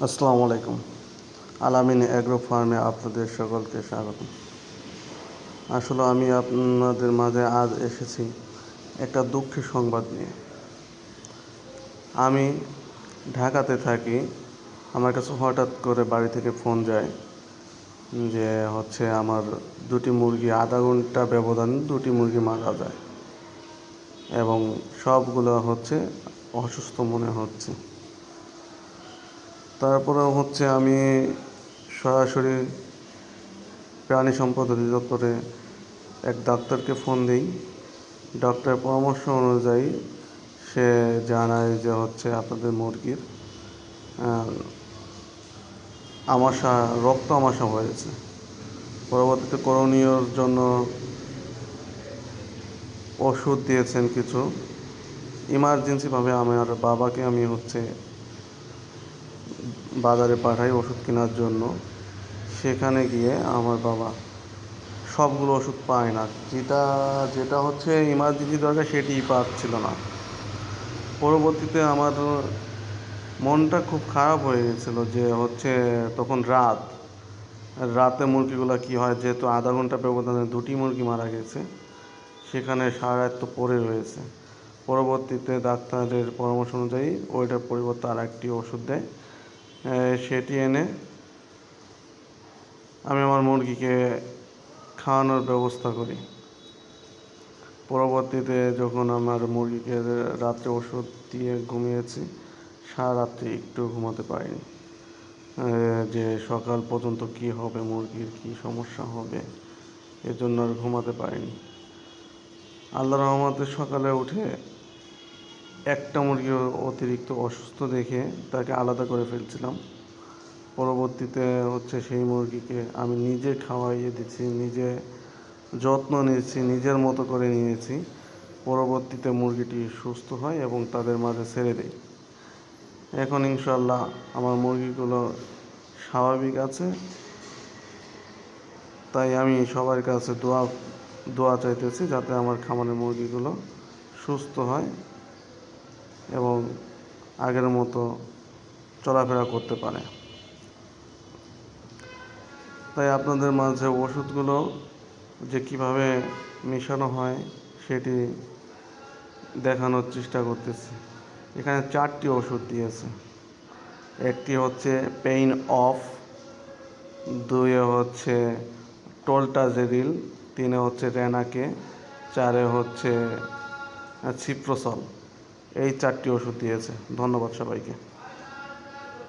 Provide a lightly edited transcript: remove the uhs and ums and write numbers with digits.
আসসালামু আলাইকুম। আলামিন অ্যাগ্রো ফার্মে আপনাদের সকলকে স্বাগত। আসলে আমি আপনাদের মাঝে আজ এসেছি একটা দুঃখের সংবাদ নিয়ে। আমি ঢাকাতে থাকি। আমার কাছে হঠাৎ করে বাড়ি থেকে ফোন যায় যে আমার দুটি মুরগি আধা ঘন্টা ব্যবধানে দুটি মুরগি মারা যায় এবং সবগুলো অসুস্থ মনে হচ্ছে। তারপরেও আমি সরাসরি প্রাণী সম্পদ অধিদপ্তরে এক ডাক্তারকে ফোন দিই। ডক্টরের পরামর্শ অনুযায়ী সে জানায় যে আপনাদের মুরগির আমাশা রক্ত আমাশা হয়েছে। পরবর্তীতে করণীয়র জন্য ওষুধ দিয়েছেন কিছু। ইমার্জেন্সিভাবে আমার বাবাকে আমি বাজারে পাঠাই ওষুধ কেনার জন্য। সেখানে গিয়ে আমার বাবা সবগুলো ওষুধ পায় না, যেটা যেটা ইমার্জেন্সি দরকার সেটিই পাচ্ছিল না। পরবর্তীতে আমার মনটা খুব খারাপ হয়ে গেছিলো যে তখন রাতে মুরগিগুলো কী হয়, যেহেতু আধা ঘন্টা ব্যবধানে দুটি মুরগি মারা গেছে, সেখানে সারা রাত তো পড়ে রয়েছে। পরবর্তীতে ডাক্তারের পরামর্শ অনুযায়ী ওইটার পরিবর্তে আর একটি ওষুধ দেয়। সেটি এনে আমি আমার মুরগিকে খাওয়ানোর ব্যবস্থা করি। পরবর্তীতে যখন আমার মুরগিকে রাত্রে ওষুধ দিয়ে ঘুমিয়েছি, সারা রাত্রি একটু ঘুমাতে পারিনি। যে সকাল পর্যন্ত কী হবে, মুরগির কী সমস্যা হবে, এজন্য আর ঘুমাতে পারিনি। আল্লাহর রহমতে সকালে উঠে একটা মুরগি অতিরিক্ত অসুস্থ দেখে তাকে আলাদা করে ফেলছিলাম। পরবর্তীতে সেই মুরগিকে আমি নিজে খাওয়াইয়ে দিচ্ছি, নিজে যত্ন নিয়েছি, নিজের মতো করে নিয়েছি। পরবর্তীতে মুরগিটি সুস্থ হয় এবং তাদের মাঝে ছেড়ে দেই। এখন ইনশাআল্লাহ আমার মুরগিগুলো স্বাভাবিক আছে। তাই আমি সবার কাছে দোয়া চাইতেছি যাতে আমার খামারের মুরগিগুলো সুস্থ হয় এবং আগের মতো চলাফেরা করতে পারে। তাই আপনাদের মাঝে ওষুধগুলো যে কীভাবে মেশানো হয় সেটি দেখানোর চেষ্টা করতেছি। এখানে 4টি ওষুধ দিয়েছে। একটি পেইন অফ, 2 টোলটাজেরিল, 3 রেনাকে, 4 সিপ্রোসল। এই 4টি ওষুধ দিয়েছে। ধন্যবাদ সবাইকে।